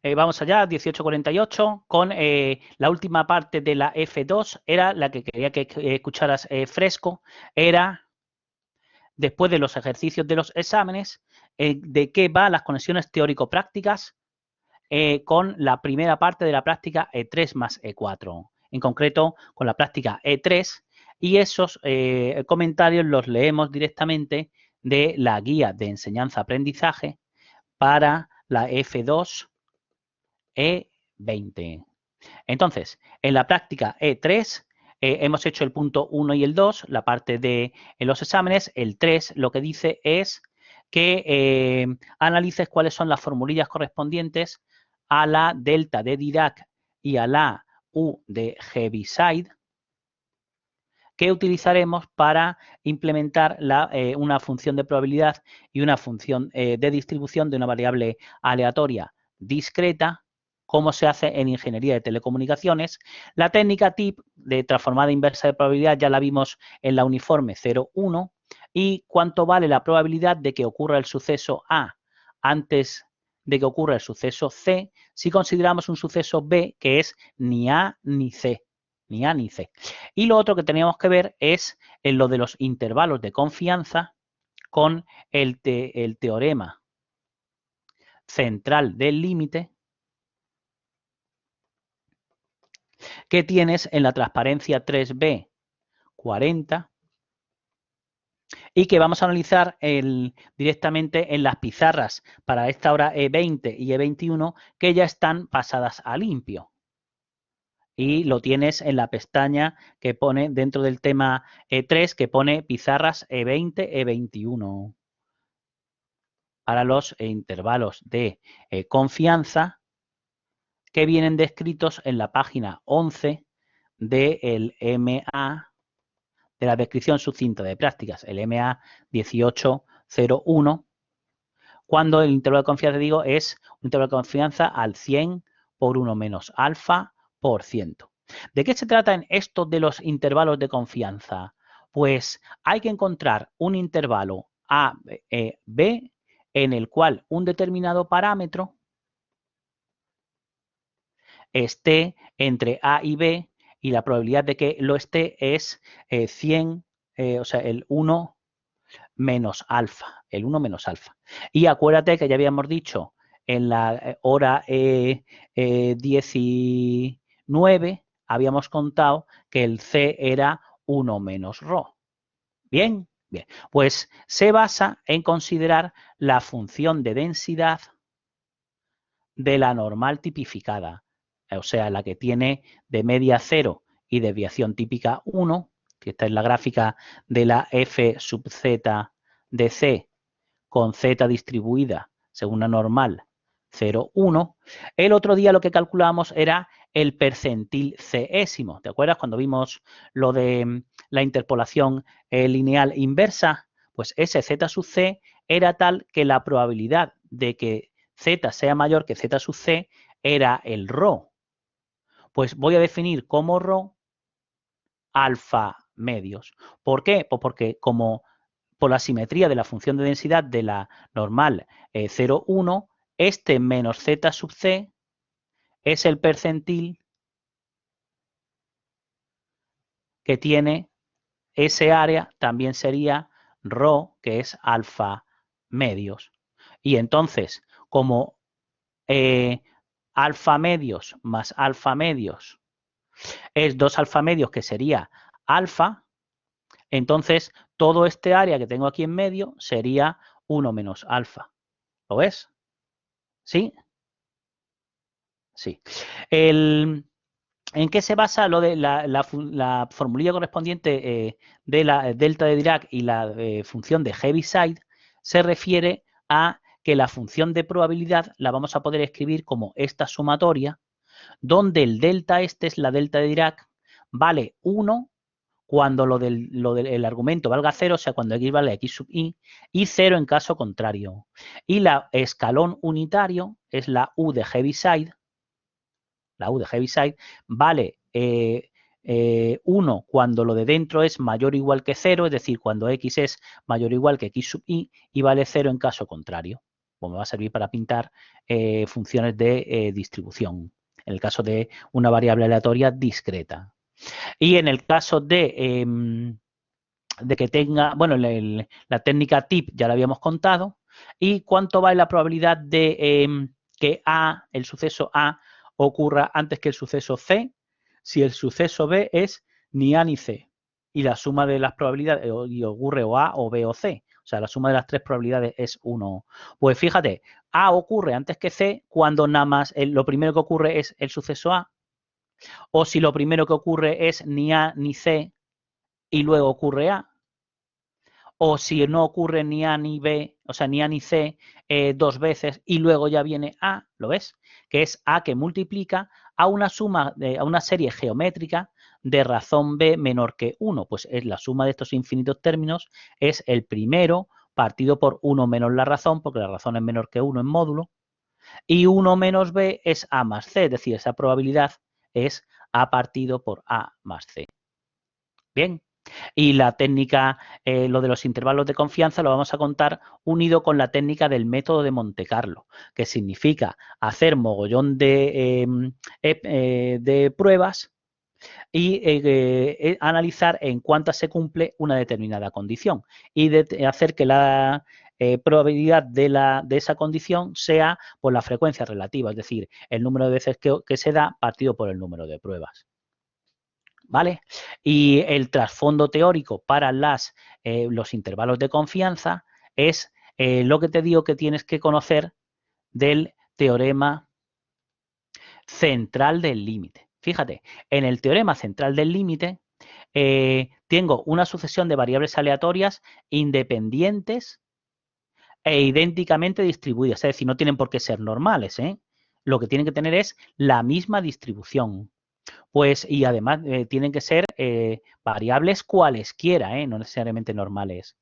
Vamos allá, 1848, con la última parte de la F2, era la que quería que escucharas fresco, era, después de los ejercicios de los exámenes, de qué va las conexiones teórico-prácticas con la primera parte de la práctica E3 más E4, en concreto con la práctica E3, y esos comentarios los leemos directamente de la guía de enseñanza-aprendizaje para la F2 E20. Entonces, en la práctica E3 hemos hecho el punto 1 y el 2, la parte de los exámenes. El 3 lo que dice es que analices cuáles son las formulillas correspondientes a la delta de Dirac y a la U de Heaviside que utilizaremos para implementar una función de probabilidad y una función de distribución de una variable aleatoria discreta, como se hace en ingeniería de telecomunicaciones. La técnica TIP de transformada inversa de probabilidad ya la vimos en la uniforme 0,1 y cuánto vale la probabilidad de que ocurra el suceso A antes de que ocurra el suceso C si consideramos un suceso B que es ni A ni C. Ni A ni C. Y lo otro que teníamos que ver es en lo de los intervalos de confianza con el teorema central del límite que tienes en la transparencia 3B 40 y que vamos a analizar directamente en las pizarras para esta hora E20 y E21 que ya están pasadas a limpio. Y lo tienes en la pestaña que pone dentro del tema E3 que pone pizarras E20, E21. Para los intervalos de confianza que vienen descritos en la página 11 del MA, de la descripción sucinta de prácticas, el MA 1801, cuando el intervalo de confianza, digo, es un intervalo de confianza al 100 por 1 menos alfa por ciento. ¿De qué se trata en esto de los intervalos de confianza? Pues hay que encontrar un intervalo A, B, en el cual un determinado parámetro esté entre A y B y la probabilidad de que lo esté es 100, o sea, el 1 menos alfa, el 1 menos alfa. Y acuérdate que ya habíamos dicho en la hora 19, habíamos contado que el C era 1 menos ρ. ¿Bien? Bien. Pues se basa en considerar la función de densidad de la normal tipificada, o sea, la que tiene de media 0 y desviación típica 1, que esta es la gráfica de la f sub z de C con z distribuida según la normal 0, 1. El otro día lo que calculábamos era el percentil Césimo. ¿Te acuerdas cuando vimos lo de la interpolación lineal inversa? Pues ese z sub c era tal que la probabilidad de que z sea mayor que z sub c era el ρ. Pues voy a definir como ρ alfa medios. ¿Por qué? Pues porque como por la simetría de la función de densidad de la normal 0, 1, este menos z sub c es el percentil que tiene ese área, también sería ρ, que es alfa medios. Y entonces, como alfa medios más alfa medios es 2 alfa medios, que sería alfa, entonces todo este área que tengo aquí en medio sería 1 menos alfa. ¿Lo ves? ¿Sí? Sí. ¿En qué se basa lo de la formulilla correspondiente de la delta de Dirac y la función de Heaviside? Se refiere a que la función de probabilidad la vamos a poder escribir como esta sumatoria, donde el delta este es la delta de Dirac, vale 1 cuando lo del argumento valga 0, o sea, cuando x vale x sub i, y 0 en caso contrario. Y la escalón unitario es la u de Heaviside, vale 1 cuando lo de dentro es mayor o igual que 0, es decir, cuando x es mayor o igual que x sub i, y vale 0 en caso contrario. pues me va a servir para pintar funciones de distribución, en el caso de una variable aleatoria discreta. Y en el caso de que tenga, bueno, la técnica tip ya la habíamos contado, y cuánto vale la probabilidad de que A, el suceso A, ocurra antes que el suceso C, si el suceso B es ni A ni C, y la suma de las probabilidades, y ocurre o A o B o C, o sea, la suma de las tres probabilidades es 1. Pues fíjate, A ocurre antes que C cuando nada más lo primero que ocurre es el suceso A, o si lo primero que ocurre es ni A ni C y luego ocurre A, o si no ocurre ni A ni B, o sea, ni A ni C dos veces y luego ya viene A, ¿lo ves? Que es A que multiplica a una suma, a una serie geométrica de razón B menor que 1. Pues es la suma de estos infinitos términos, es el primero partido por 1 menos la razón, porque la razón es menor que 1 en módulo, y 1 menos B es A más C, es decir, esa probabilidad es A partido por A más C. Bien. Y la técnica, lo de los intervalos de confianza, lo vamos a contar unido con la técnica del método de Monte Carlo, que significa hacer mogollón de pruebas y analizar en cuántas se cumple una determinada condición y hacer que la probabilidad de esa condición sea por la frecuencia relativa, es decir, el número de veces que se da partido por el número de pruebas. ¿Vale? Y el trasfondo teórico para los intervalos de confianza es lo que te digo que tienes que conocer del teorema central del límite. Fíjate, en el teorema central del límite tengo una sucesión de variables aleatorias independientes e idénticamente distribuidas, es decir, no tienen por qué ser normales, ¿eh? Lo que tienen que tener es la misma distribución. Pues, y además tienen que ser variables cualesquiera, no necesariamente normales.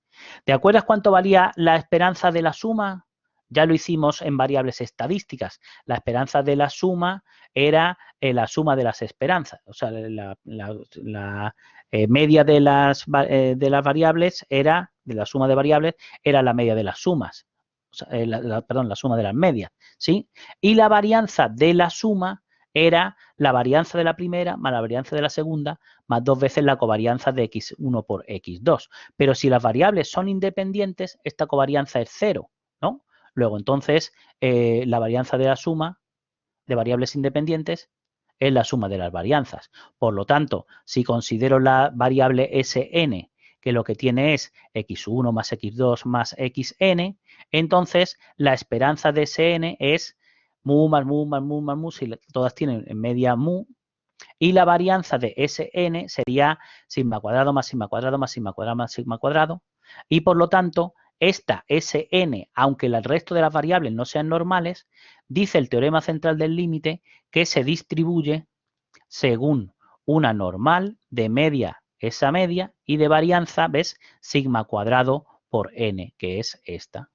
¿Te acuerdas cuánto valía la esperanza de la suma? Ya lo hicimos en variables estadísticas. La esperanza de la suma era la suma de las esperanzas. O sea, la media de las variables era, de la suma de variables, era la media de las sumas. O sea, perdón, la suma de las medias, ¿sí? Y la varianza de la suma era la varianza de la primera más la varianza de la segunda más dos veces la covarianza de x1 por x2. Pero si las variables son independientes, esta covarianza es 0, ¿no? Luego, entonces, la varianza de la suma de variables independientes es la suma de las varianzas. Por lo tanto, si considero la variable Sn, que lo que tiene es x1 más x2 más xn, entonces la esperanza de Sn es mu más mu más mu más mu, si todas tienen en media mu, y la varianza de Sn sería sigma cuadrado más sigma cuadrado más sigma cuadrado más sigma cuadrado, y por lo tanto, esta Sn, aunque el resto de las variables no sean normales, dice el teorema central del límite que se distribuye según una normal de media, esa media, y de varianza, ¿ves? Sigma cuadrado por n, que es esta.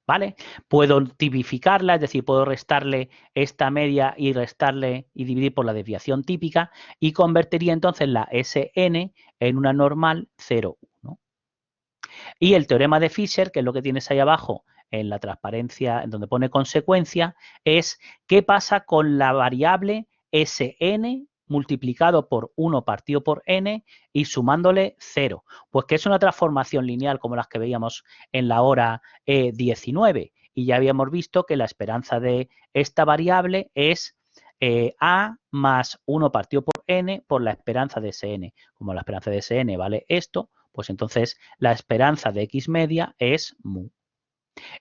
¿Vale? Puedo tipificarla, es decir, puedo restarle esta media y restarle y dividir por la desviación típica y convertiría entonces la Sn en una normal 0, 1. Y el teorema de Fisher, que es lo que tienes ahí abajo en la transparencia, en donde pone consecuencia, es qué pasa con la variable Sn multiplicado por 1 partido por n y sumándole 0. Pues que es una transformación lineal como las que veíamos en la hora 19. Y ya habíamos visto que la esperanza de esta variable es a más 1 partido por n por la esperanza de Sn. Como la esperanza de Sn vale esto, pues entonces la esperanza de x media es mu.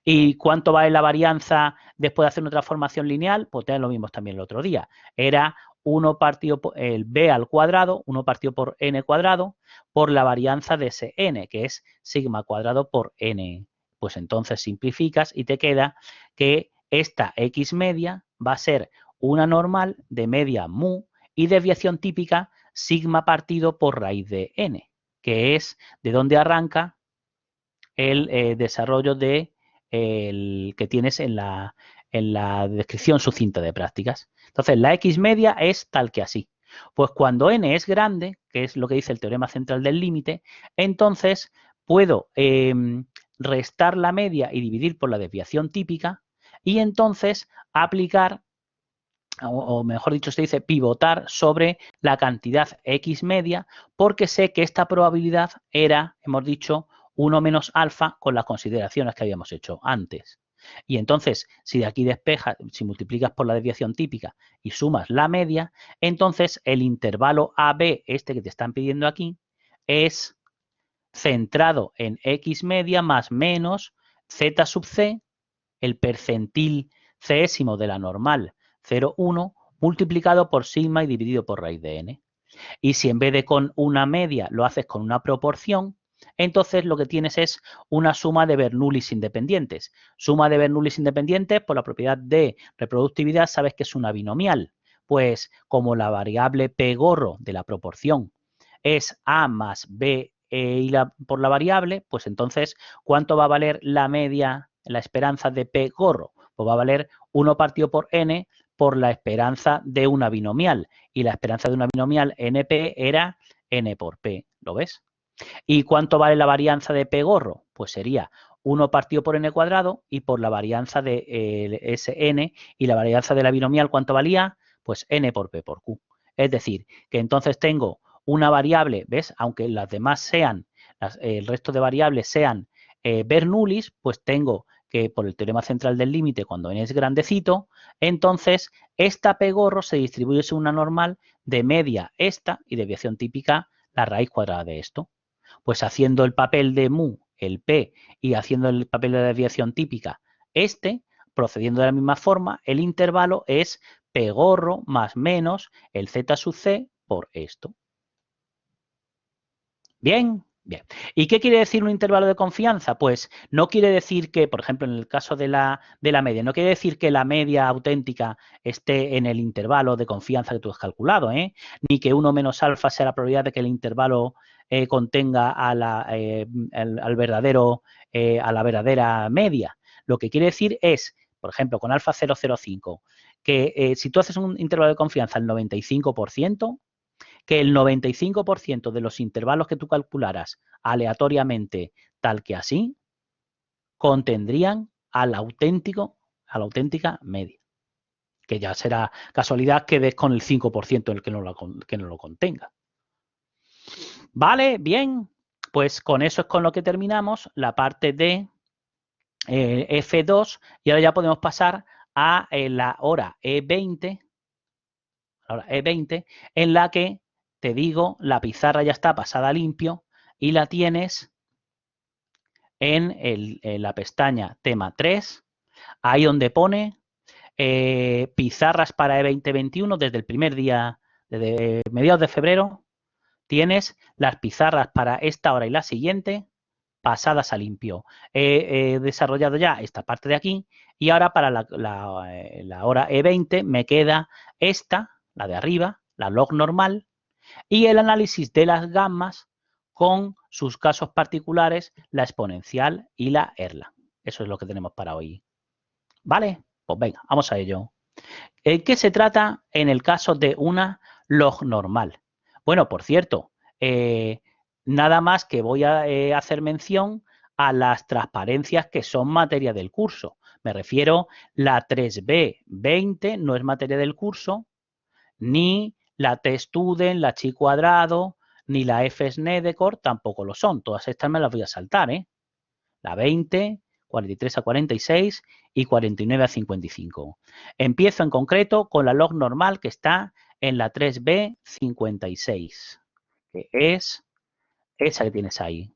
¿Y cuánto vale la varianza después de hacer una transformación lineal? Pues lo vimos también el otro día. Era 1 partido por el b al cuadrado, 1 partido por n cuadrado, por la varianza de ese n, que es sigma cuadrado por n. Pues entonces simplificas y te queda que esta x media va a ser una normal de media mu y desviación típica sigma partido por raíz de n, que es de donde arranca el desarrollo de el que tienes en la descripción sucinta de prácticas. Entonces, la x media es tal que así. Pues cuando n es grande, que es lo que dice el teorema central del límite, entonces puedo restar la media y dividir por la desviación típica y entonces aplicar, o mejor dicho se dice pivotar sobre la cantidad X media, porque sé que esta probabilidad era, hemos dicho, 1 menos alfa con las consideraciones que habíamos hecho antes. Y entonces, si de aquí despejas, si multiplicas por la desviación típica y sumas la media, entonces el intervalo AB, este que te están pidiendo aquí, es centrado en X media más menos Z sub C, el percentil césimo de la normal 0,1 multiplicado por sigma y dividido por raíz de n. Y si en vez de con una media lo haces con una proporción, entonces lo que tienes es una suma de Bernoullis independientes. Suma de Bernoullis independientes, por la propiedad de reproductividad, sabes que es una binomial. Pues como la variable P gorro de la proporción es A más B por la variable, pues entonces, ¿cuánto va a valer la media, la esperanza de P gorro? Pues va a valer 1 partido por n por la esperanza de una binomial. Y la esperanza de una binomial NP era n por P, ¿lo ves? ¿Y cuánto vale la varianza de P gorro? Pues sería 1 partido por n cuadrado y por la varianza de Sn, y la varianza de la binomial, ¿cuánto valía? Pues n por P por Q. Es decir, que entonces tengo una variable, ¿ves? Aunque las demás sean, el resto de variables sean Bernoullis, pues tengo que por el teorema central del límite, cuando n es grandecito, entonces esta P gorro se distribuye según una normal de media esta y desviación típica la raíz cuadrada de esto. Pues haciendo el papel de mu, el P, y haciendo el papel de la desviación típica, procediendo de la misma forma, el intervalo es P gorro más menos el Z sub C por esto. ¿Bien? Bien. ¿Y qué quiere decir un intervalo de confianza? Pues no quiere decir que, por ejemplo, en el caso de la media, no quiere decir que la media auténtica esté en el intervalo de confianza que tú has calculado, ¿eh? Ni que 1 menos alfa sea la probabilidad de que el intervalo contenga a al verdadero, a la verdadera media. Lo que quiere decir es, por ejemplo, con alfa 0,05, que si tú haces un intervalo de confianza al 95%, que el 95% de los intervalos que tú calcularas aleatoriamente tal que así, contendrían a la auténtica media. Que ya será casualidad que des con el 5% en el que no lo contenga. Vale, bien. Pues con eso es con lo que terminamos la parte de F2 y ahora ya podemos pasar a la hora E20, en la que te digo, la pizarra ya está pasada a limpio y la tienes en la pestaña tema 3, ahí donde pone pizarras para E2021 desde el primer día, desde mediados de febrero, tienes las pizarras para esta hora y la siguiente pasadas a limpio. He desarrollado ya esta parte de aquí y ahora para la hora E20 me queda esta, la de arriba, la log normal, y el análisis de las gammas con sus casos particulares, la exponencial y la Erlang. Eso es lo que tenemos para hoy. ¿Vale? Pues venga, vamos a ello. ¿En qué se trata en el caso de una log normal? Bueno, por cierto, nada más que voy a hacer mención a las transparencias que son materia del curso. Me refiero, la 3B20 no es materia del curso, ni la T-Student, la Chi cuadrado, ni la F-Snedecor tampoco lo son. Todas estas me las voy a saltar, ¿eh? La 20, 43 a 46 y 49 a 55. Empiezo en concreto con la log normal que está en la 3B56, que es esa que tienes ahí.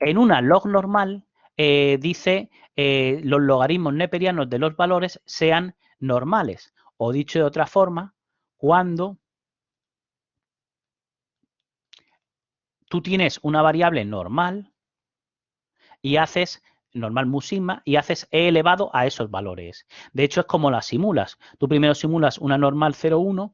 En una log normal dice los logaritmos neperianos de los valores sean normales, o dicho de otra forma, cuando tú tienes una variable normal y haces normal mu sigma y haces e elevado a esos valores. De hecho, es como las simulas. Tú primero simulas una normal 0,1,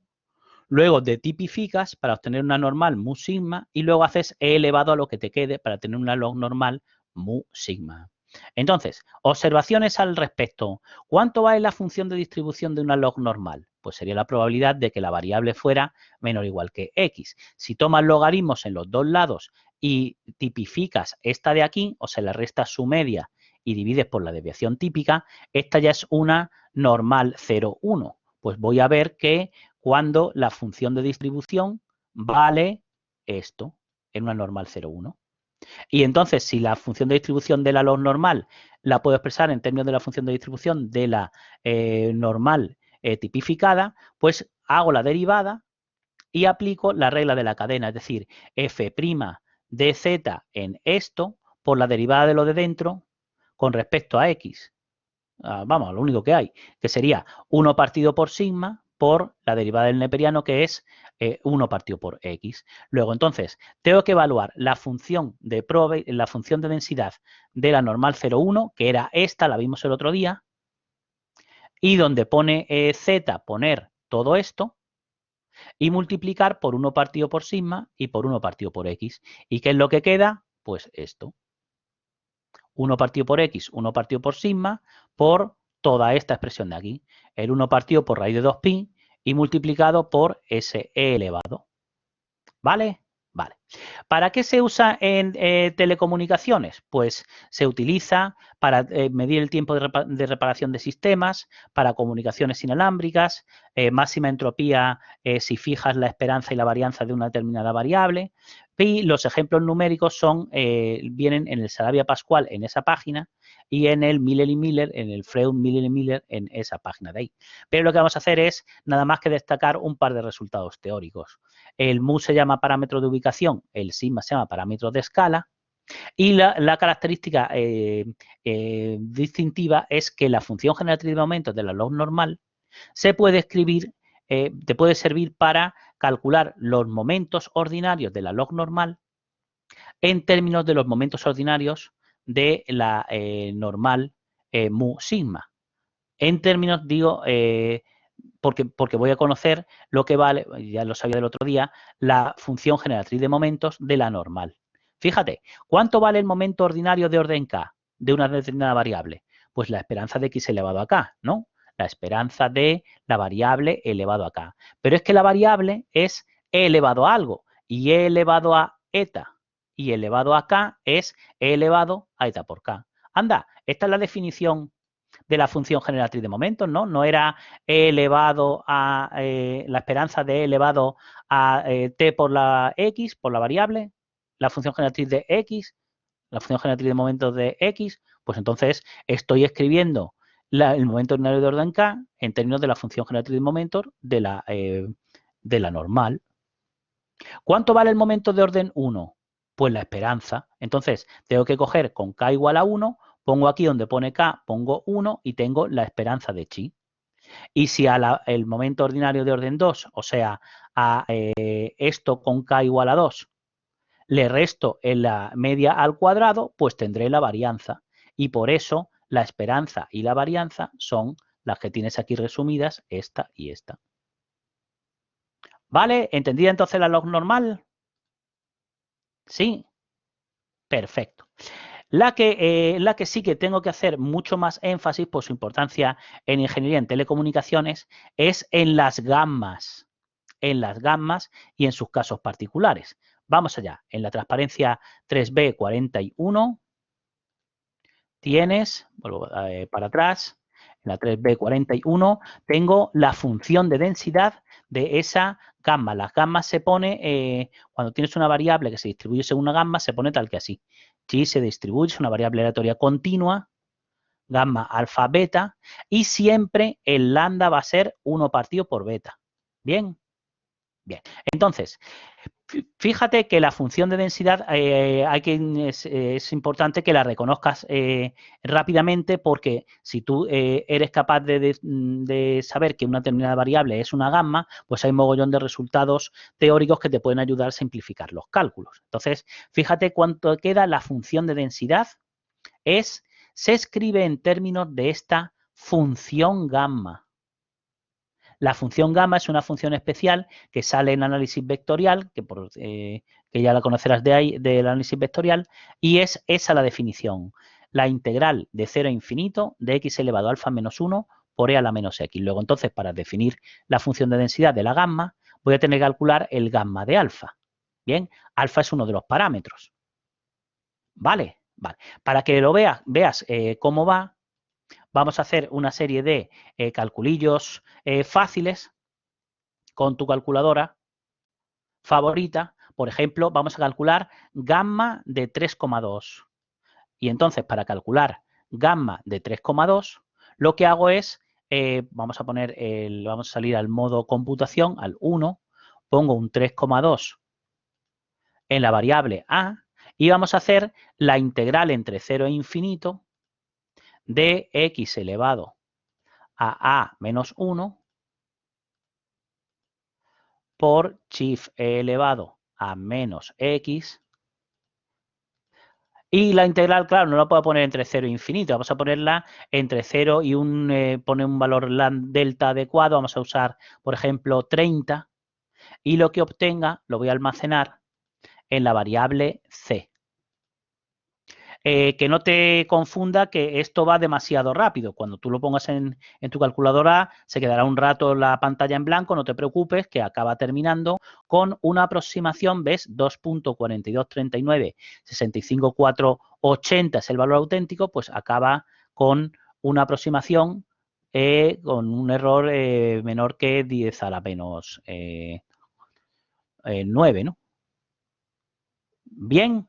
luego te tipificas para obtener una normal mu sigma y luego haces e elevado a lo que te quede para tener una log normal mu sigma. Entonces, observaciones al respecto. ¿Cuánto vale la función de distribución de una log normal? Pues sería la probabilidad de que la variable fuera menor o igual que x. Si tomas logaritmos en los dos lados y tipificas esta de aquí, o sea, le restas su media y divides por la desviación típica, esta ya es una normal 0,1. Pues voy a ver que cuando la función de distribución vale esto, en una normal 0,1. Y entonces, si la función de distribución de la log normal la puedo expresar en términos de la función de distribución de la normal tipificada, pues hago la derivada y aplico la regla de la cadena, es decir, f' de z en esto por la derivada de lo de dentro con respecto a x. Vamos, lo único que hay, que sería 1 partido por sigma por la derivada del neperiano, que es 1 partido por x. Luego, entonces, tengo que evaluar la función de densidad de la normal 0,1, que era esta, la vimos el otro día, y donde pone z, poner todo esto, y multiplicar por 1 partido por sigma y por 1 partido por x. ¿Y qué es lo que queda? Pues esto. 1 partido por x, 1 partido por sigma, por toda esta expresión de aquí. El 1 partido por raíz de 2pi y multiplicado por ese e elevado. ¿Vale? Vale. ¿Para qué se usa en telecomunicaciones? Pues se utiliza para medir el tiempo de reparación de sistemas, para comunicaciones inalámbricas, máxima entropía si fijas la esperanza y la varianza de una determinada variable. Y los ejemplos numéricos vienen en el Saravia-Pascual en esa página y en el Miller y Miller, en el Freud, Miller y Miller en esa página de ahí. Pero lo que vamos a hacer es nada más que destacar un par de resultados teóricos. El mu se llama parámetro de ubicación, el sigma se llama parámetro de escala y la característica distintiva es que la función generatriz de momentos de la log normal se puede escribir, te puede servir para calcular los momentos ordinarios de la log normal en términos de los momentos ordinarios de la normal mu sigma. En términos, digo, porque voy a conocer lo que vale, ya lo sabía del otro día, la función generatriz de momentos de la normal. Fíjate, ¿cuánto vale el momento ordinario de orden k de una determinada variable? Pues la esperanza de x elevado a k, ¿no? La esperanza de la variable elevado a k. Pero es que la variable es e elevado a algo y e elevado a eta y elevado a k es e elevado a eta por k. Anda, esta es la definición de la función generatriz de momentos, ¿no? No era e elevado a la esperanza de e elevado a t por la x, por la variable, la función generatriz de x, la función generatriz de momentos de x, pues entonces estoy escribiendo el momento ordinario de orden k en términos de la función generatriz de momentos de la normal. ¿Cuánto vale el momento de orden 1? Pues la esperanza. Entonces, tengo que coger con k igual a 1, pongo aquí donde pone k, pongo 1 y tengo la esperanza de chi. Y si el momento ordinario de orden 2, o sea, a esto con k igual a 2, le resto en la media al cuadrado, pues tendré la varianza. Y por eso la esperanza y la varianza son las que tienes aquí resumidas, esta y esta. ¿Vale? ¿Entendida entonces la log normal? Sí. Perfecto. La que sí que tengo que hacer mucho más énfasis por su importancia en ingeniería en telecomunicaciones es en las gammas y en sus casos particulares. Vamos allá. En la transparencia 3B41 tienes, vuelvo para atrás, en la 3B41 tengo la función de densidad de esa gamma. Las gammas se pone, cuando tienes una variable que se distribuye según una gamma, se pone tal que así. Si se distribuye, es una variable aleatoria continua, gamma, alfa, beta, y siempre el lambda va a ser 1 partido por beta. ¿Bien? Bien. Entonces, fíjate que la función de densidad es importante que la reconozcas rápidamente porque si tú eres capaz de saber que una determinada variable es una gamma, pues hay un mogollón de resultados teóricos que te pueden ayudar a simplificar los cálculos. Entonces, fíjate cuánto queda la función de densidad. Se escribe en términos de esta función gamma. La función gamma es una función especial que sale en análisis vectorial, que ya la conocerás de ahí, del análisis vectorial, y es esa la definición. La integral de 0 a infinito de x elevado a alfa menos 1 por e a la menos x. Luego, entonces, para definir la función de densidad de la gamma, voy a tener que calcular el gamma de alfa. Bien, alfa es uno de los parámetros. ¿Vale? Vale. Para que lo veas cómo va, vamos a hacer una serie de calculillos fáciles con tu calculadora favorita. Por ejemplo, vamos a calcular gamma de 3,2. Y entonces, para calcular gamma de 3,2, lo que hago es, vamos a salir al modo computación, al 1, pongo un 3,2 en la variable a y vamos a hacer la integral entre 0 e infinito de x elevado a menos 1 por chif elevado a menos x. Y la integral, claro, no la puedo poner entre 0 e infinito, vamos a ponerla entre 0 y poner un valor delta adecuado, vamos a usar, por ejemplo, 30, y lo que obtenga lo voy a almacenar en la variable c. Que no te confunda que esto va demasiado rápido. Cuando tú lo pongas en tu calculadora, se quedará un rato la pantalla en blanco, no te preocupes, que acaba terminando con una aproximación, ¿ves? 2.4239, 65.480 es el valor auténtico, pues acaba con una aproximación con un error menor que 10 a la menos 9, ¿no? Bien.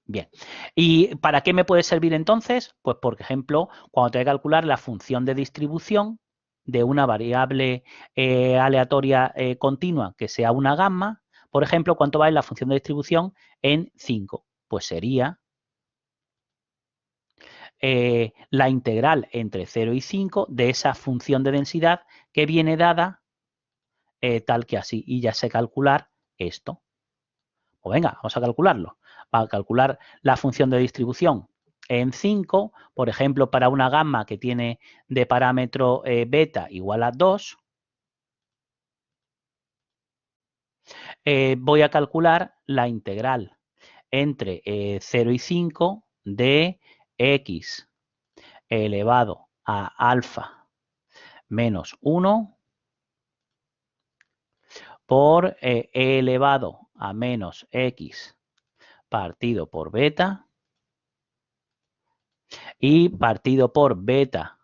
Bien. ¿Y para qué me puede servir entonces? Pues, por ejemplo, cuando tengo que calcular la función de distribución de una variable aleatoria continua que sea una gamma, por ejemplo, ¿cuánto vale la función de distribución en 5? Pues sería la integral entre 0 y 5 de esa función de densidad que viene dada tal que así. Y ya sé calcular esto. Pues venga, vamos a calcularlo. Para calcular la función de distribución en 5, por ejemplo, para una gamma que tiene de parámetro beta igual a 2, voy a calcular la integral entre 0 y 5 de x elevado a alfa menos 1 por e elevado a menos x partido por beta y partido por beta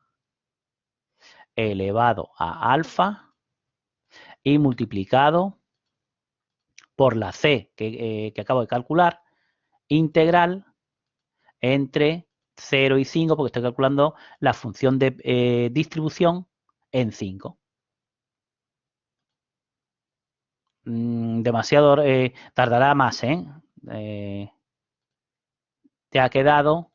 elevado a alfa y multiplicado por la c que acabo de calcular, integral entre 0 y 5, porque estoy calculando la función de distribución en 5. Demasiado, tardará más, te ha quedado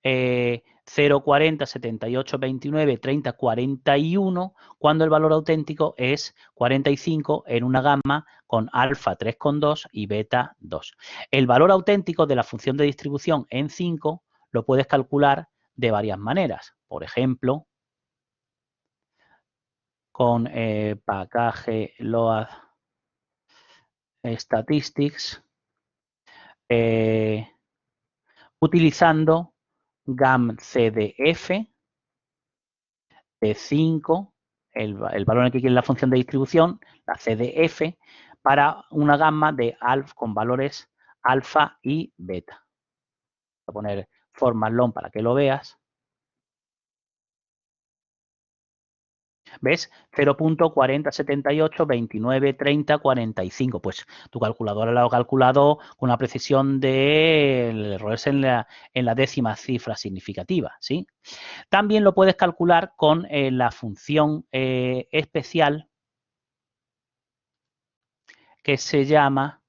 0, 40, 78, 29, 30, 41, cuando el valor auténtico es 45 en una gamma con alfa 3,2 y beta 2. El valor auténtico de la función de distribución en 5 lo puedes calcular de varias maneras. Por ejemplo, con package load statistics, utilizando GAMCDF de 5, el valor en el que quiere la función de distribución, la CDF, para una gamma de alfa con valores alfa y beta. Voy a poner format long para que lo veas. ¿Ves? 0.4078, 29, 30, 45. Pues tu calculadora lo ha calculado con una precisión de errores en la décima cifra significativa, ¿sí? También lo puedes calcular con la función especial que se llama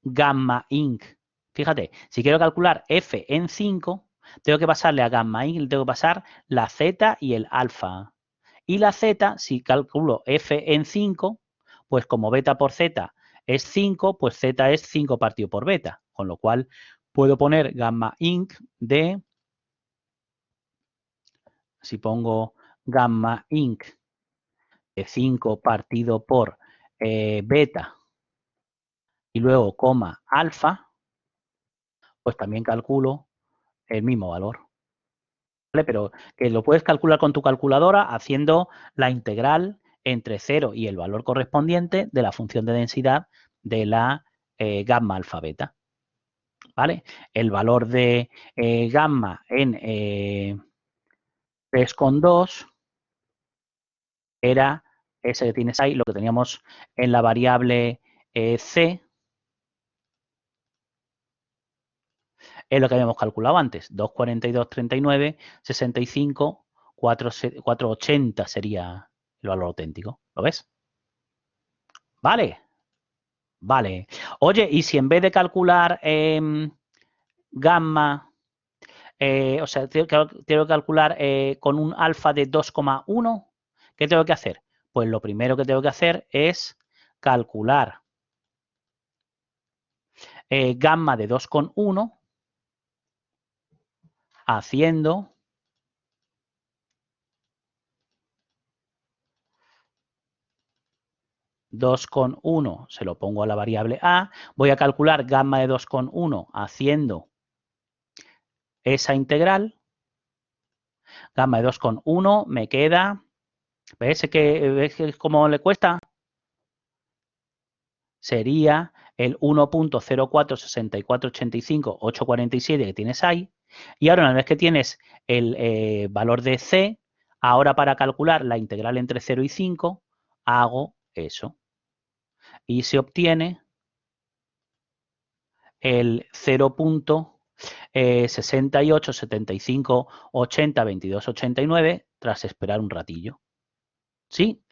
gamma inc. Fíjate, si quiero calcular f en 5, tengo que pasarle a gamma inc, le tengo que pasar la z y el alfa. Y la z, si calculo f en 5, pues como beta por z es 5, pues z es 5 partido por beta. Con lo cual puedo poner gamma inc de, si pongo gamma inc de 5 partido por beta y luego coma alfa, pues también calculo el mismo valor. ¿Vale? Pero que lo puedes calcular con tu calculadora haciendo la integral entre 0 y el valor correspondiente de la función de densidad de la gamma alfa beta. ¿vale? El valor de gamma en 3,2 era ese que tienes ahí, lo que teníamos en la variable C, es lo que habíamos calculado antes, 242,39, 65, 480 sería el valor auténtico, ¿lo ves? Vale, vale. Oye, y si en vez de calcular gamma, o sea, tengo que calcular con un alfa de 2,1, ¿qué tengo que hacer? Pues lo primero que tengo que hacer es calcular gamma de 2,1 haciendo 2,1 se lo pongo a la variable A, voy a calcular gamma de 2,1 haciendo esa integral, gamma de 2,1 me queda, ¿ves cómo le cuesta? Sería el 1.046485,847 que tienes ahí, y ahora una vez que tienes el valor de C, ahora para calcular la integral entre 0 y 5, hago eso. Y se obtiene el 0.68, 75, 80, 22, 89 tras esperar un ratillo. ¿Sí?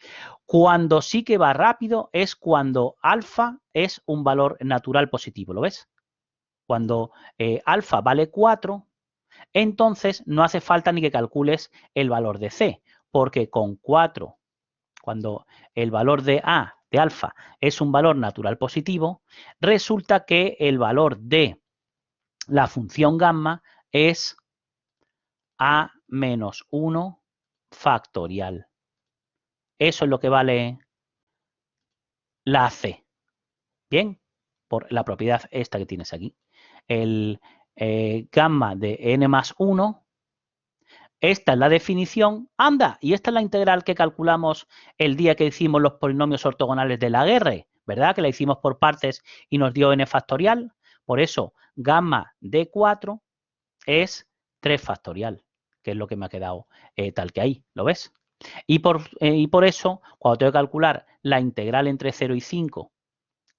Cuando sí que va rápido es cuando alfa es un valor natural positivo, ¿lo ves? Cuando alfa vale 4, entonces no hace falta ni que calcules el valor de C, porque con 4, cuando el valor de A, de alfa, es un valor natural positivo, resulta que el valor de la función gamma es A menos 1 factorial. Eso es lo que vale la C. Bien, por la propiedad esta que tienes aquí. El gamma de n más 1, esta es la definición, anda, y esta es la integral que calculamos el día que hicimos los polinomios ortogonales de Laguerre, ¿verdad? Que la hicimos por partes y nos dio n factorial. Por eso, gamma de 4 es 3 factorial, que es lo que me ha quedado tal que ahí, ¿lo ves? Y por eso, cuando tengo que calcular la integral entre 0 y 5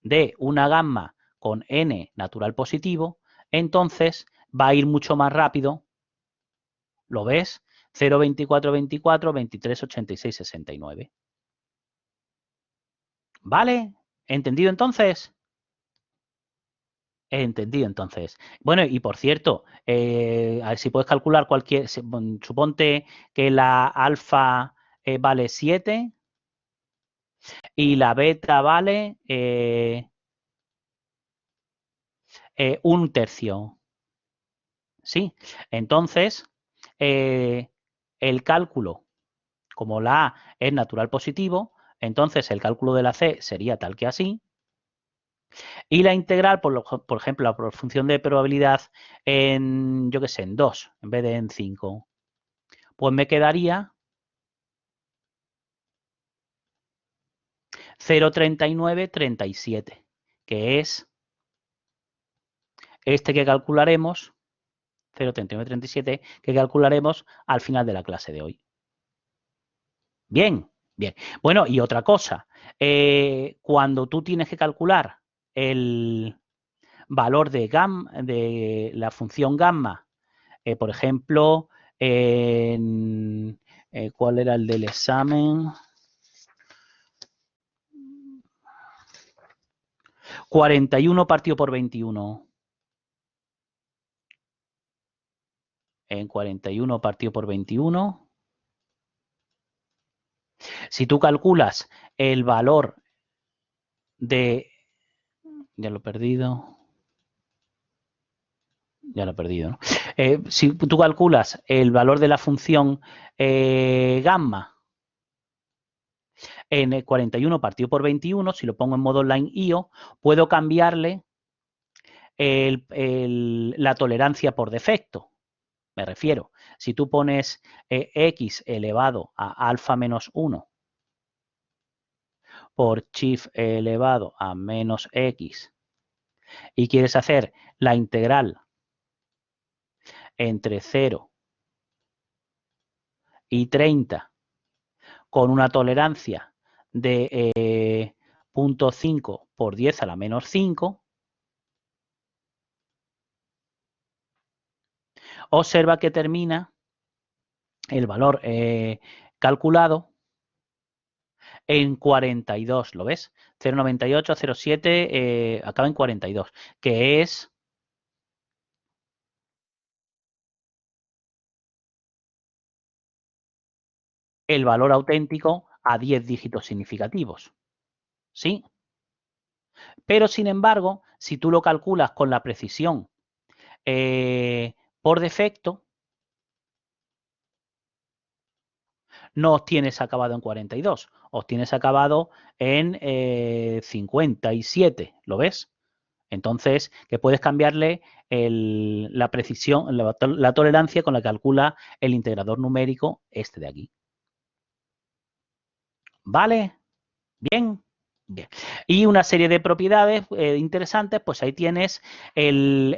de una gamma con n natural positivo, entonces va a ir mucho más rápido, ¿lo ves? 0,2424, 23,86, 69. ¿Vale? ¿Entendido entonces? Entendido entonces. Bueno, y por cierto, a ver si puedes calcular cualquier, suponte que la alfa vale 7 y la beta vale 1/3. ¿Sí? Entonces, el cálculo, como la A es natural positivo, entonces el cálculo de la C sería tal que así. Y la integral, por ejemplo, la función de probabilidad en, yo qué sé, en 2 en vez de en 5, pues me quedaría 0,3937, que es este que calcularemos, 0,3937, que calcularemos al final de la clase de hoy. Bien, bien. Bueno, y otra cosa, cuando tú tienes que calcular el valor de la función gamma, por ejemplo, ¿cuál era el del examen? 41 partido por 21. En 41 partido por 21. Si tú calculas el valor de... Ya lo he perdido. Ya lo he perdido, ¿no? Si tú calculas el valor de la función gamma en el 41 partido por 21, si lo pongo en modo line IO, puedo cambiarle la tolerancia por defecto. Me refiero, si tú pones x elevado a alfa menos 1 por chif elevado a menos x y quieres hacer la integral entre 0 y 30 con una tolerancia de 0,5 por 10 a la menos 5, observa que termina el valor calculado en 42, ¿lo ves? 0,98, 0,7, acaba en 42, que es el valor auténtico a 10 dígitos significativos, ¿sí? Pero, sin embargo, si tú lo calculas con la precisión por defecto, no obtienes acabado en 42, obtienes acabado en 57, ¿lo ves? Entonces, que puedes cambiarle la precisión, la tolerancia con la que calcula el integrador numérico este de aquí. ¿Vale? Bien. Bien. Y una serie de propiedades interesantes, pues ahí tienes el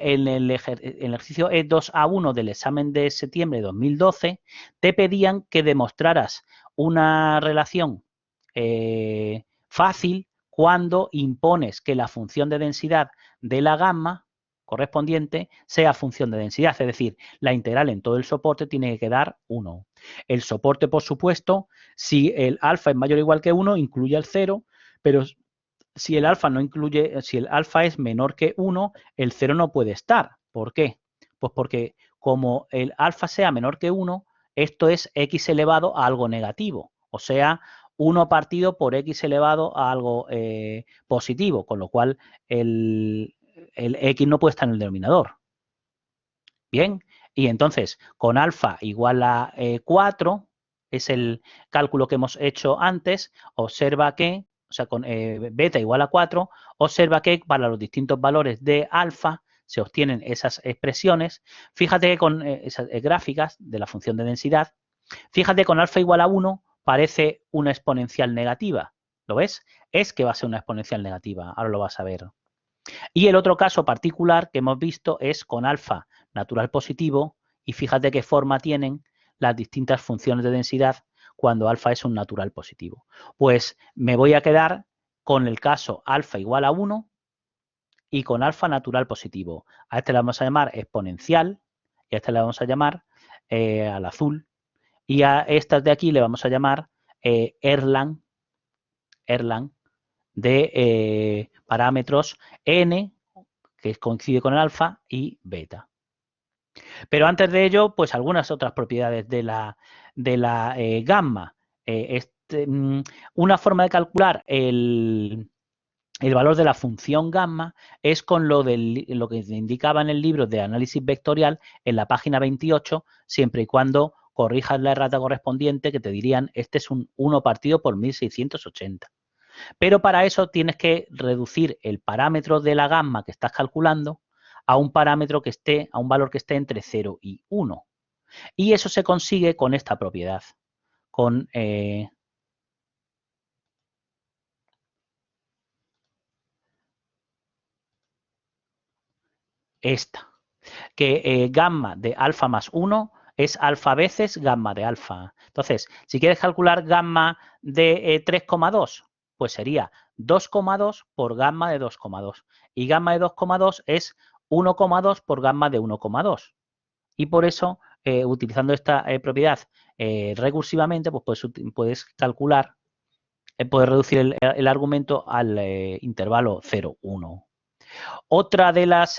ejercicio E2A1 del examen de septiembre de 2012, te pedían que demostraras una relación fácil cuando impones que la función de densidad de la gamma correspondiente sea función de densidad, es decir, la integral en todo el soporte tiene que quedar 1. El soporte, por supuesto, si el alfa es mayor o igual que 1, incluye el 0, pero si el alfa no incluye, si el alfa es menor que 1, el 0 no puede estar. ¿Por qué? Pues porque como el alfa sea menor que 1, esto es x elevado a algo negativo, o sea, 1 partido por x elevado a algo positivo, con lo cual el x no puede estar en el denominador. Bien, y entonces con alfa igual a 4, es el cálculo que hemos hecho antes, observa que, o sea, con beta igual a 4, observa que para los distintos valores de alfa se obtienen esas expresiones. Fíjate que con esas gráficas de la función de densidad, fíjate con alfa igual a 1 parece una exponencial negativa. ¿Lo ves? Es que va a ser una exponencial negativa, ahora lo vas a ver. Y el otro caso particular que hemos visto es con alfa natural positivo, y fíjate qué forma tienen las distintas funciones de densidad cuando alfa es un natural positivo. Pues me voy a quedar con el caso alfa igual a 1 y con alfa natural positivo. A este le vamos a llamar exponencial y a este le vamos a llamar al azul, y a estas de aquí le vamos a llamar Erlang de parámetros n, que coincide con el alfa, y beta. Pero antes de ello, pues algunas otras propiedades de la gamma. Una forma de calcular el valor de la función gamma es con lo que se indicaba en el libro de análisis vectorial en la página 28, siempre y cuando corrijas la errata correspondiente, que te dirían este es un 1 partido por 1680. Pero para eso tienes que reducir el parámetro de la gamma que estás calculando a un parámetro que esté, a un valor que esté entre 0 y 1. Y eso se consigue con esta propiedad, con esta, que gamma de alfa más 1 es alfa veces gamma de alfa. Entonces, si quieres calcular gamma de 3,2, pues sería 2,2 por gamma de 2,2. Y gamma de 2,2 es 1,2 por gamma de 1,2. Y por eso, utilizando esta propiedad recursivamente, pues puedes calcular, puedes reducir el argumento al intervalo 0, 1. Otra de las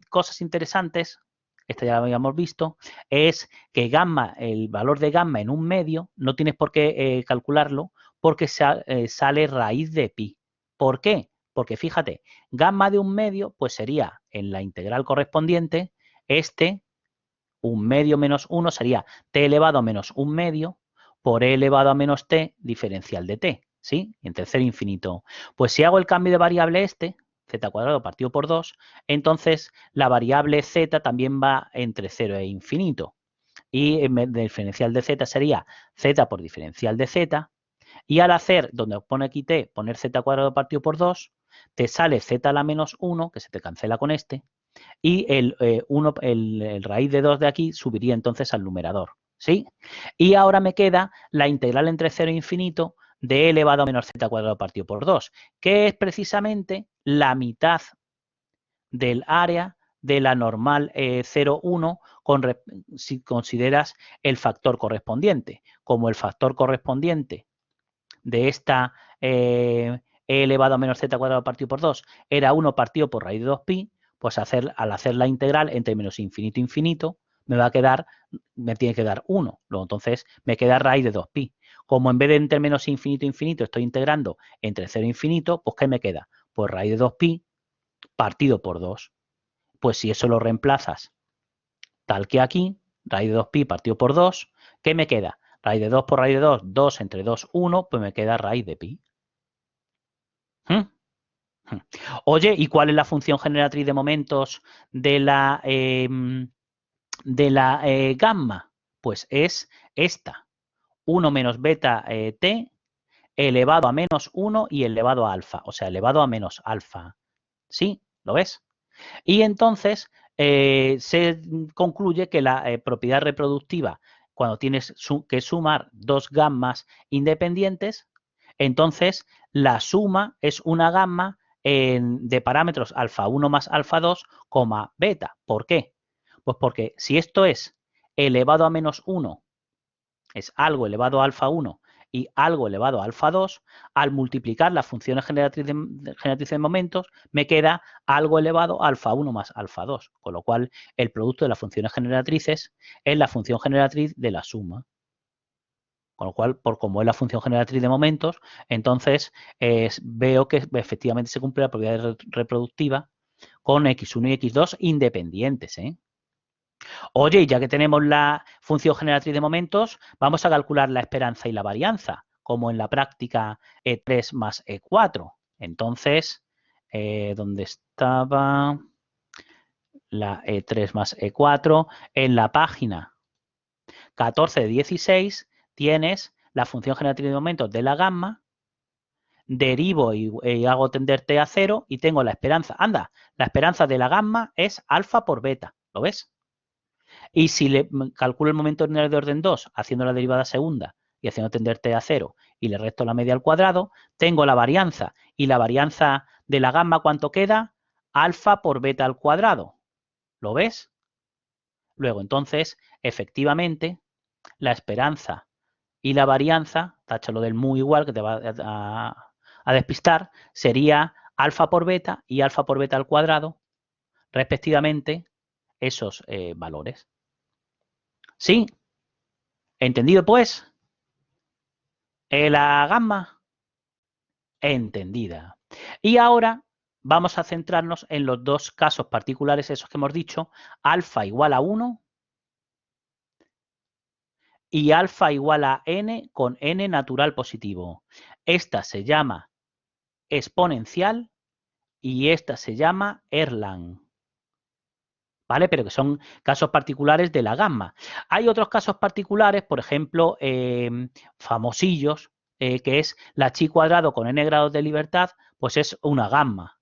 cosas interesantes, esta ya la habíamos visto, es que gamma, el valor de gamma en un medio, no tienes por qué calcularlo porque sale raíz de pi. ¿Por qué? Porque fíjate, gamma de un medio, pues sería en la integral correspondiente, un medio menos 1 sería t elevado a menos un medio por e elevado a menos t diferencial de t, ¿sí? Entre 0 e infinito. Pues si hago el cambio de variable z cuadrado partido por 2, entonces la variable z también va entre 0 e infinito. Y el diferencial de z sería z por diferencial de z. Y al hacer, donde pone aquí t, poner z cuadrado partido por 2, te sale z a la menos 1, que se te cancela con este, y el raíz de 2 de aquí subiría entonces al numerador, ¿sí? Y ahora me queda la integral entre 0 e infinito de e elevado a menos z cuadrado partido por 2, que es precisamente la mitad del área de la normal 0, 1, si consideras el factor correspondiente. Como el factor correspondiente de esta e elevado a menos z cuadrado partido por 2 era 1 partido por raíz de 2pi, pues al hacer la integral entre menos infinito e infinito, me tiene que dar 1. Luego entonces me queda raíz de 2pi. Como en vez de entre menos infinito e infinito estoy integrando entre 0 e infinito, pues ¿qué me queda? Pues raíz de 2pi partido por 2. Pues si eso lo reemplazas tal que aquí, raíz de 2pi partido por 2, ¿qué me queda? Raíz de 2 por raíz de 2, 2 entre 2, 1, pues me queda raíz de pi. Oye, ¿y cuál es la función generatriz de momentos de la gamma? Pues es esta, 1 menos beta t elevado a menos 1 y elevado a alfa, o sea, elevado a menos alfa. ¿Sí? ¿Lo ves? Y entonces se concluye que la propiedad reproductiva, cuando tienes que sumar dos gammas independientes, entonces la suma es una gamma de parámetros alfa 1 más alfa 2, beta. ¿Por qué? Pues porque si esto es elevado a menos 1, es algo elevado a alfa 1 y algo elevado a alfa 2, al multiplicar las funciones generatrices de momentos, me queda algo elevado a alfa 1 más alfa 2, con lo cual el producto de las funciones generatrices es la función generatriz de la suma. Con lo cual, por como es la función generatriz de momentos, entonces veo que efectivamente se cumple la propiedad reproductiva con x1 y x2 independientes, ¿eh? Oye, ya que tenemos la función generatriz de momentos, vamos a calcular la esperanza y la varianza, como en la práctica E3 más E4. Entonces, ¿dónde estaba la E3 más E4? En la página 14 de 16 tienes la función generatriz de momentos de la gamma, derivo y hago tender t a 0 y tengo la esperanza. Anda, la esperanza de la gamma es alfa por beta, ¿lo ves? Y si le calculo el momento ordinario de orden 2 haciendo la derivada segunda y haciendo tender t a 0 y le resto la media al cuadrado, tengo la varianza. Y la varianza de la gamma, ¿cuánto queda? Alfa por beta al cuadrado. ¿Lo ves? Luego, entonces, efectivamente, la esperanza y la varianza, táchalo del mu igual, que te va a despistar, sería alfa por beta y alfa por beta al cuadrado, respectivamente, esos valores. ¿Sí? ¿Entendido, pues? La gamma entendida. Y ahora vamos a centrarnos en los dos casos particulares, esos que hemos dicho, alfa igual a 1 y alfa igual a n con n natural positivo. Esta se llama exponencial y esta se llama Erlang. ¿Vale? Pero que son casos particulares de la gamma. Hay otros casos particulares, por ejemplo, famosillos, que es la chi cuadrado con n grados de libertad, pues es una gamma.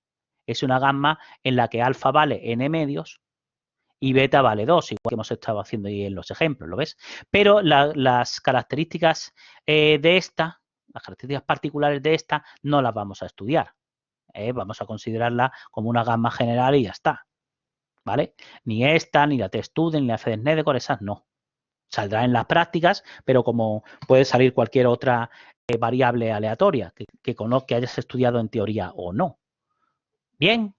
Es una gamma en la que alfa vale n medios y beta vale 2, igual que hemos estado haciendo ahí en los ejemplos, ¿lo ves? Pero las características de esta, las características particulares de esta, no las vamos a estudiar. Vamos a considerarla como una gamma general y ya está. ¿Vale? Ni esta, ni la testudent, ni la FEDESNEDECOR, esas no. Saldrá en las prácticas, pero como puede salir cualquier otra variable aleatoria que hayas estudiado en teoría o no. ¿Bien?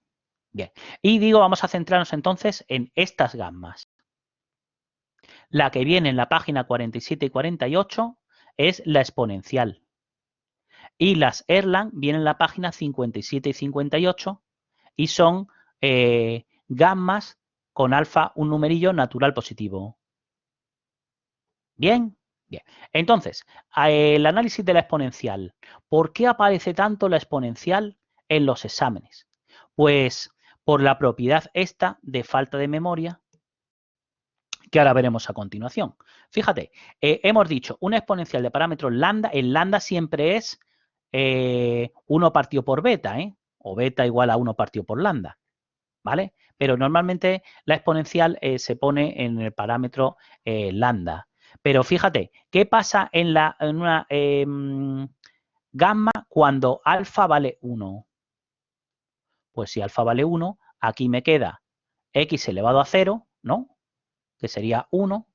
Bien. Y digo, vamos a centrarnos entonces en estas gammas. La que viene en la página 47 y 48 es la exponencial. Y las Erlang vienen en la página 57 y 58 y son gammas con alfa un numerillo natural positivo. ¿Bien? Bien. Entonces, el análisis de la exponencial. ¿Por qué aparece tanto la exponencial en los exámenes? Pues por la propiedad esta de falta de memoria que ahora veremos a continuación. Fíjate, hemos dicho una exponencial de parámetros lambda. El lambda siempre es 1 partido por beta, ¿eh? o beta igual a 1 partido por lambda, ¿vale? Pero normalmente la exponencial se pone en el parámetro lambda. Pero fíjate, ¿qué pasa en una gamma cuando alfa vale 1? Pues si alfa vale 1, aquí me queda x elevado a 0, ¿no? Que sería 1,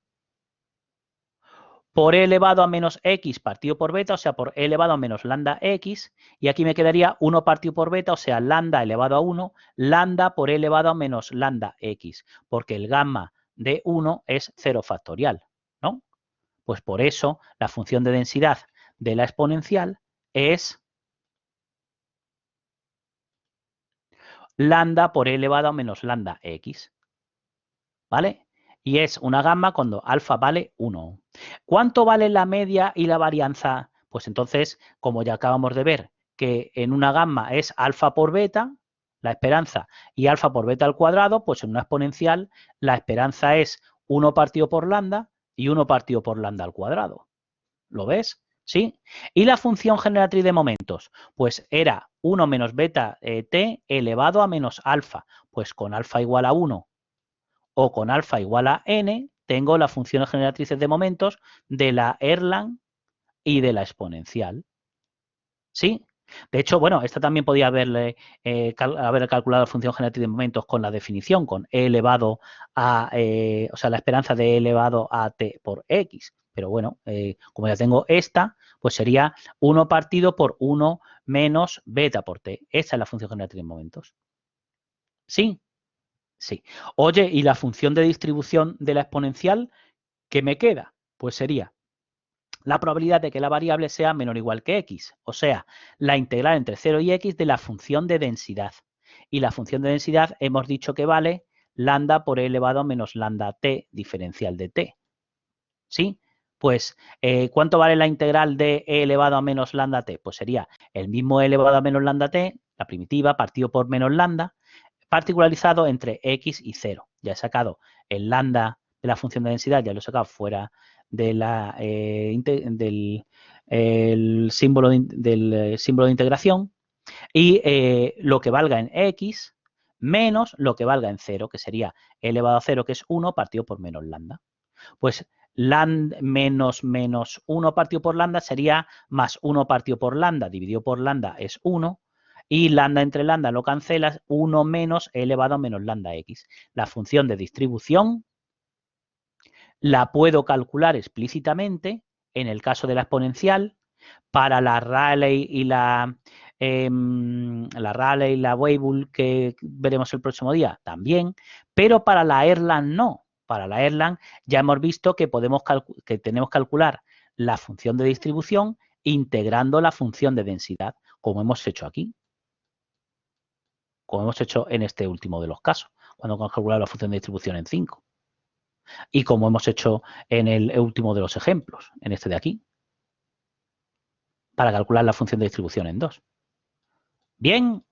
por e elevado a menos x partido por beta, o sea, por e elevado a menos lambda x, y aquí me quedaría 1 partido por beta, o sea, lambda elevado a 1, lambda por e elevado a menos lambda x, porque el gamma de 1 es 0 factorial, ¿no? Pues por eso la función de densidad de la exponencial es lambda por e elevado a menos lambda x, ¿vale? Y es una gamma cuando alfa vale 1. ¿Cuánto vale la media y la varianza? Pues entonces, como ya acabamos de ver, que en una gamma es alfa por beta, la esperanza, y alfa por beta al cuadrado, pues en una exponencial la esperanza es 1 partido por lambda y 1 partido por lambda al cuadrado. ¿Lo ves? ¿Sí? Y la función generatriz de momentos, pues era 1 menos beta t elevado a menos alfa, pues con alfa igual a 1 o con alfa igual a n, tengo las funciones generatrices de momentos de la Erlang y de la exponencial. ¿Sí? De hecho, bueno, esta también podía haber calculado la función generatriz de momentos con la definición, con e elevado a, o sea, la esperanza de e elevado a t por x. Pero bueno, como ya tengo esta, pues sería 1 partido por 1 menos beta por t. Esa es la función generatriz de momentos. ¿Sí? Sí. Oye, ¿y la función de distribución de la exponencial qué me queda? Pues sería la probabilidad de que la variable sea menor o igual que x, o sea, la integral entre 0 y x de la función de densidad. Y la función de densidad hemos dicho que vale lambda por e elevado a menos lambda t diferencial de t. ¿Sí? Pues, ¿cuánto vale la integral de e elevado a menos lambda t? Pues sería el mismo e elevado a menos lambda t, la primitiva, partido por menos lambda, particularizado entre x y 0. Ya he sacado el lambda de la función de densidad, ya lo he sacado fuera de del símbolo de integración, y lo que valga en x menos lo que valga en 0, que sería e elevado a 0, que es 1, partido por menos lambda. Pues lambda menos 1 partido por lambda sería más 1 partido por lambda dividido por lambda es 1, y lambda entre lambda lo cancelas, 1 menos e elevado a menos lambda x. La función de distribución la puedo calcular explícitamente en el caso de la exponencial para la Rayleigh y la Rayleigh y la Weibull que veremos el próximo día también, pero para la Erlang no. Para la Erlang ya hemos visto que tenemos que calcular la función de distribución integrando la función de densidad, como hemos hecho aquí, como hemos hecho en este último de los casos, cuando hemos calculado la función de distribución en 5. Y como hemos hecho en el último de los ejemplos, en este de aquí, para calcular la función de distribución en 2. Bien,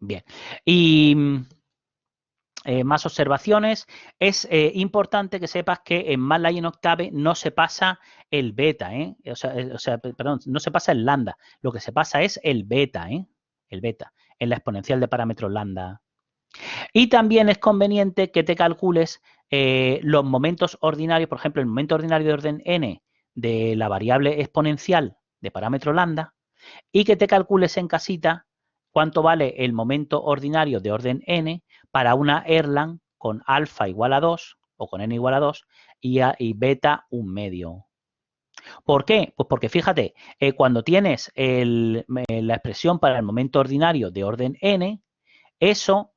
bien. Y más observaciones. Es importante que sepas que en MATLAB y en Octave no se pasa el beta, ¿eh? Perdón, no se pasa el lambda. Lo que se pasa es el beta, ¿eh? El beta, en la exponencial de parámetros lambda. Y también es conveniente que te calcules los momentos ordinarios, por ejemplo, el momento ordinario de orden n de la variable exponencial de parámetro lambda, y que te calcules en casita cuánto vale el momento ordinario de orden n para una Erlang con alfa igual a 2 o con n igual a 2 y beta 1/2. ¿Por qué? Pues porque fíjate, cuando tienes la expresión para el momento ordinario de orden n, eso,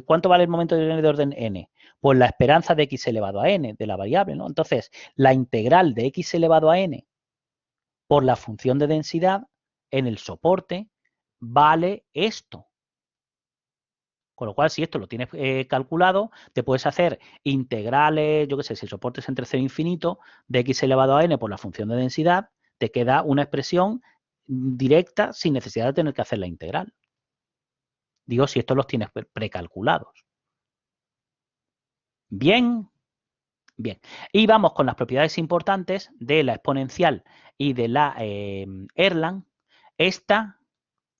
¿cuánto vale el momento de orden n? Pues la esperanza de x elevado a n, de la variable, ¿no? Entonces, la integral de x elevado a n por la función de densidad en el soporte vale esto. Con lo cual, si esto lo tienes calculado, te puedes hacer integrales, yo qué sé, si el soporte es entre 0 e infinito, de x elevado a n por la función de densidad, te queda una expresión directa sin necesidad de tener que hacer la integral. Digo, si estos los tienes precalculados. Bien, bien. Y vamos con las propiedades importantes de la exponencial y de la Erlang. Esta,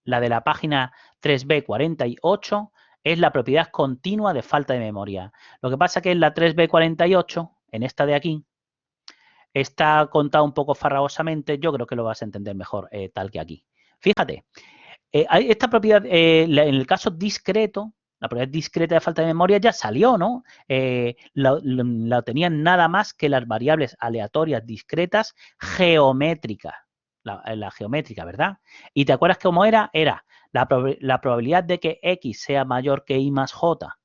la de la página 3b48 es la propiedad continua de falta de memoria. Lo que pasa que en la 3b48, en esta de aquí, está contado un poco farragosamente. Yo creo que lo vas a entender mejor tal que aquí. Fíjate, esta propiedad, en el caso discreto, la propiedad discreta de falta de memoria ya salió, ¿no? La tenían nada más que las variables aleatorias discretas geométricas. La geométrica, ¿verdad? ¿Y te acuerdas cómo era? Era la probabilidad de que x sea mayor que y más j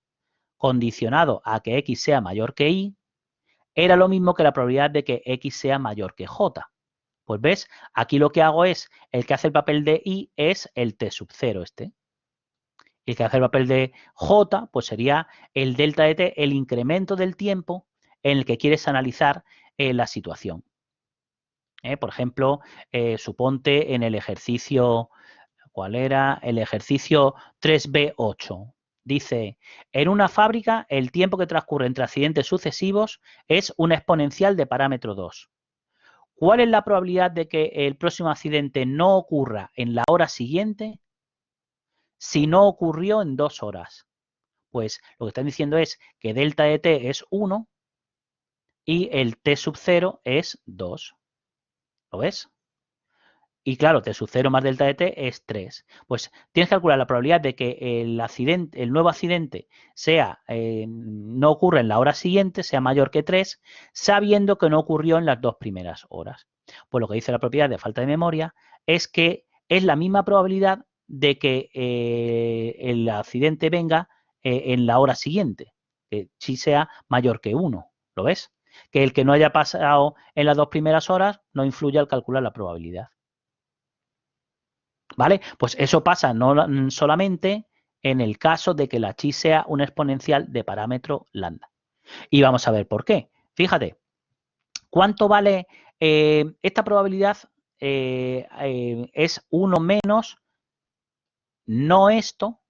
condicionado a que x sea mayor que y, era lo mismo que la probabilidad de que x sea mayor que j. Pues ves, aquí lo que hago es, el que hace el papel de y es el t sub 0 este. Y el que hace el papel de j, pues sería el delta de t, el incremento del tiempo en el que quieres analizar la situación. Por ejemplo, suponte en el ejercicio, ¿cuál era? El ejercicio 3b8. Dice, en una fábrica el tiempo que transcurre entre accidentes sucesivos es una exponencial de parámetro 2. ¿Cuál es la probabilidad de que el próximo accidente no ocurra en la hora siguiente si no ocurrió en 2 horas? Pues lo que están diciendo es que delta de t es 1 y el t sub 0 es 2. ¿Lo ves? Y claro, t sub 0 más delta de t es 3. Pues tienes que calcular la probabilidad de que el nuevo accidente no ocurra en la hora siguiente, sea mayor que 3, sabiendo que no ocurrió en las 2 primeras horas. Pues lo que dice la propiedad de falta de memoria es que es la misma probabilidad de que el accidente venga en la hora siguiente, que sí sea mayor que 1. ¿Lo ves? Que el que no haya pasado en las 2 primeras horas no influye al calcular la probabilidad. ¿Vale? Pues eso pasa no solamente en el caso de que la chi sea una exponencial de parámetro lambda. Y vamos a ver por qué. Fíjate, ¿cuánto vale esta probabilidad? Es 1 menos no esto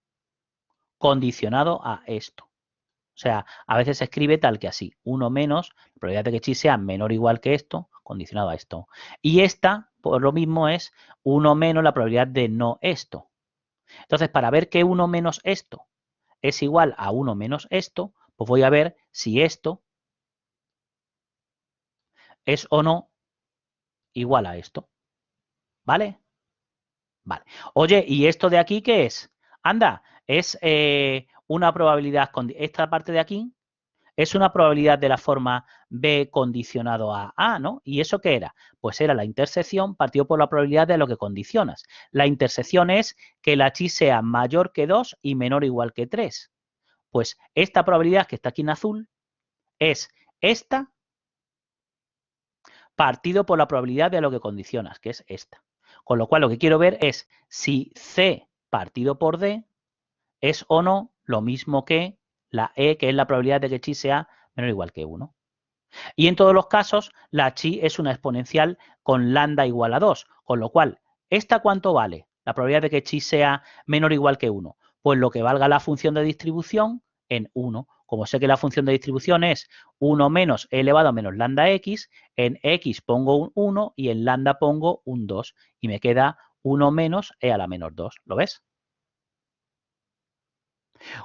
condicionado a esto. O sea, a veces se escribe tal que así, 1 menos, la probabilidad de que chi sea menor o igual que esto, condicionado a esto. Y esta, por lo mismo, es 1 menos la probabilidad de no esto. Entonces, para ver que 1 menos esto es igual a 1 menos esto, pues voy a ver si esto es o no igual a esto. ¿Vale? Vale. Oye, ¿y esto de aquí qué es? Anda, es una probabilidad, esta parte de aquí es una probabilidad de la forma B condicionado a A, ¿no? ¿Y eso qué era? Pues era la intersección partido por la probabilidad de lo que condicionas. La intersección es que la chi sea mayor que 2 y menor o igual que 3. Pues esta probabilidad que está aquí en azul es esta partido por la probabilidad de lo que condicionas, que es esta. Con lo cual lo que quiero ver es si C partido por D es o no lo mismo que la E, que es la probabilidad de que chi sea menor o igual que 1. Y en todos los casos, la chi es una exponencial con lambda igual a 2, con lo cual, ¿esta cuánto vale? La probabilidad de que chi sea menor o igual que 1. Pues lo que valga la función de distribución en 1. Como sé que la función de distribución es 1 menos e elevado a menos lambda x, en x pongo un 1 y en lambda pongo un 2. Y me queda 1 menos e a la menos 2. ¿Lo ves?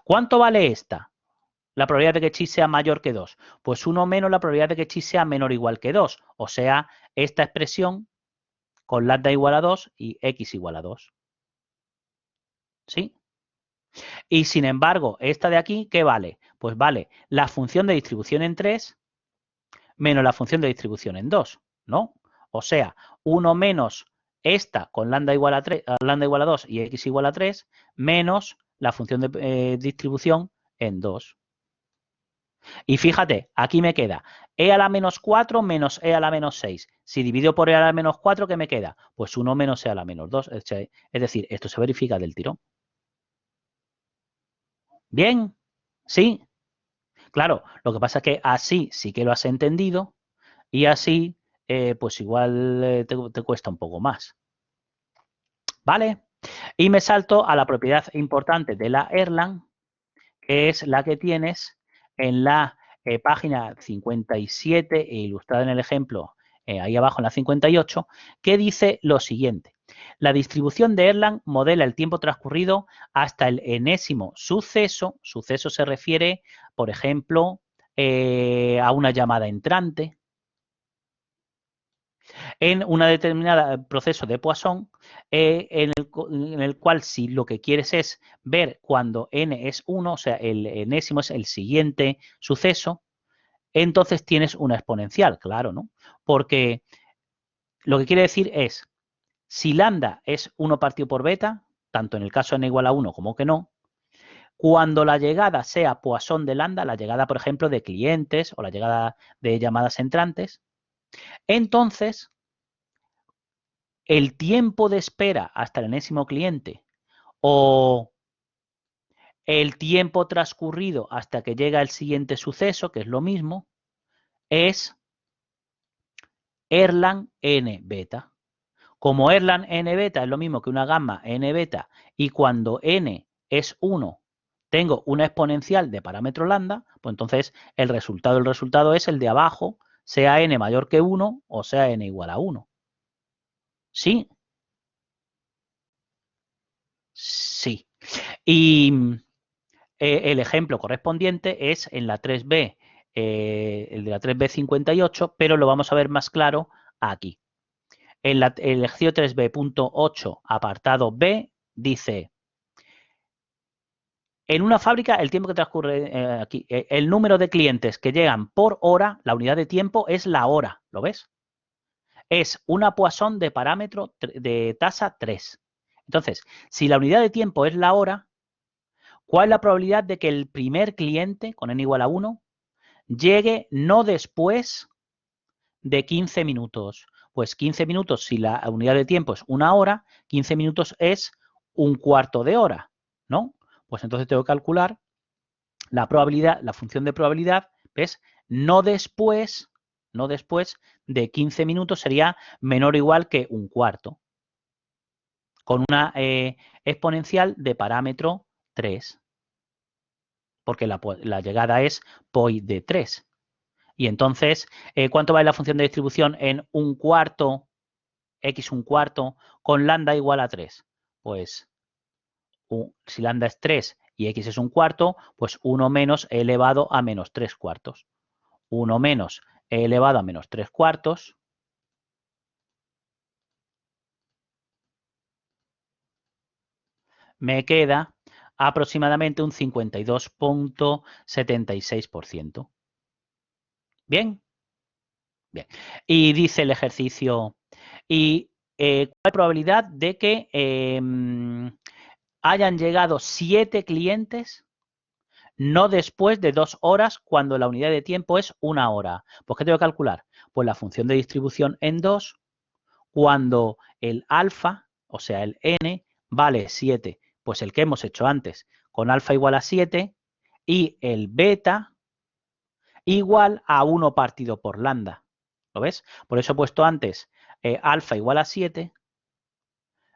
¿Cuánto vale esta? La probabilidad de que chi sea mayor que 2. Pues 1 menos la probabilidad de que chi sea menor o igual que 2. O sea, esta expresión con lambda igual a 2 y x igual a 2. ¿Sí? Y sin embargo, esta de aquí, ¿qué vale? Pues vale la función de distribución en 3 menos la función de distribución en 2, ¿no? O sea, 1 menos esta con lambda igual a 3, lambda igual a 2 y x igual a 3, menos la función de distribución en 2. Y fíjate, aquí me queda e a la menos 4 menos e a la menos 6. Si divido por e a la menos 4, ¿qué me queda? Pues 1 menos e a la menos 2. Es decir, esto se verifica del tirón. ¿Bien? ¿Sí? Claro, lo que pasa es que así sí que lo has entendido y así pues igual te cuesta un poco más. ¿Vale? Y me salto a la propiedad importante de la Erlang, que es la que tienes en la página 57 e ilustrada en el ejemplo ahí abajo en la 58, que dice lo siguiente. La distribución de Erlang modela el tiempo transcurrido hasta el enésimo suceso. Suceso se refiere, por ejemplo, a una llamada entrante. En una determinada proceso de Poisson, en el cual si lo que quieres es ver cuando n es 1, o sea, el enésimo es el siguiente suceso, entonces tienes una exponencial, claro, ¿no? Porque lo que quiere decir es, si lambda es 1 partido por beta, tanto en el caso n igual a 1 como que no, cuando la llegada sea Poisson de lambda, la llegada, por ejemplo, de clientes o la llegada de llamadas entrantes, entonces el tiempo de espera hasta el enésimo cliente o el tiempo transcurrido hasta que llega el siguiente suceso, que es lo mismo, es Erlang n beta. Como Erlang n beta es lo mismo que una gamma n beta y cuando n es 1 tengo una exponencial de parámetro lambda, pues entonces el resultado es el de abajo, sea n mayor que 1 o sea n igual a 1. ¿Sí? Sí. Y el ejemplo correspondiente es en la 3B, el de la 3B58, pero lo vamos a ver más claro aquí. En el ejercicio 3B.8, apartado B, dice, en una fábrica el tiempo que transcurre aquí, el número de clientes que llegan por hora, la unidad de tiempo es la hora, ¿lo ves? Es una Poisson de parámetro de tasa 3. Entonces, si la unidad de tiempo es la hora, ¿cuál es la probabilidad de que el primer cliente, con n igual a 1, llegue no después de 15 minutos? Pues 15 minutos, si la unidad de tiempo es una hora, 15 minutos es un cuarto de hora, ¿no? Pues entonces tengo que calcular la probabilidad, la función de probabilidad, ¿ves? No después de 15 minutos sería menor o igual que un cuarto, con una exponencial de parámetro 3, porque la llegada es POI de 3. Y entonces, ¿cuánto vale la función de distribución en un cuarto, x un cuarto, con lambda igual a 3? Pues si lambda es 3 y x es un cuarto, pues 1 menos e elevado a menos 3 cuartos. 1 menos e elevado a menos 3 cuartos me queda aproximadamente un 52.76%. ¿Bien? Bien. Y dice el ejercicio, ¿y cuál es la probabilidad de que hayan llegado 7 clientes no después de 2 horas cuando la unidad de tiempo es 1 hora? Pues ¿qué tengo que calcular? Pues la función de distribución en 2 cuando el alfa, o sea, el n, vale 7, pues el que hemos hecho antes, con alfa igual a 7, y el beta igual a 1 partido por lambda. ¿Lo ves? Por eso he puesto antes alfa igual a 7,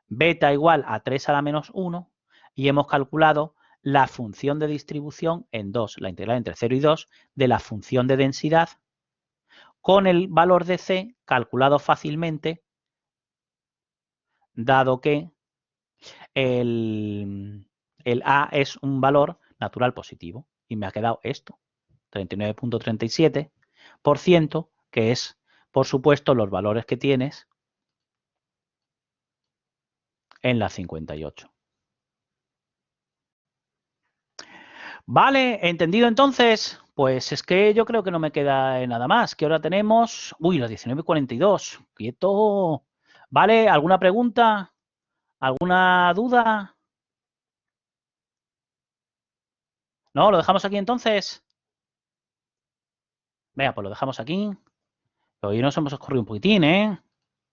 beta igual a 3 a la menos 1, y hemos calculado la función de distribución en 2, la integral entre 0 y 2, de la función de densidad, con el valor de c calculado fácilmente, dado que el A es un valor natural positivo. Y me ha quedado esto, 39.37%, que es, por supuesto, los valores que tienes en la 58. Vale, entendido entonces. Pues es que yo creo que no me queda nada más. Que ahora tenemos... Uy, las 19:42. Quieto. Vale, ¿alguna pregunta? ¿Alguna duda? ¿No? ¿Lo dejamos aquí entonces? Venga, pues lo dejamos aquí. Hoy nos hemos escorrido un poquitín, ¿eh?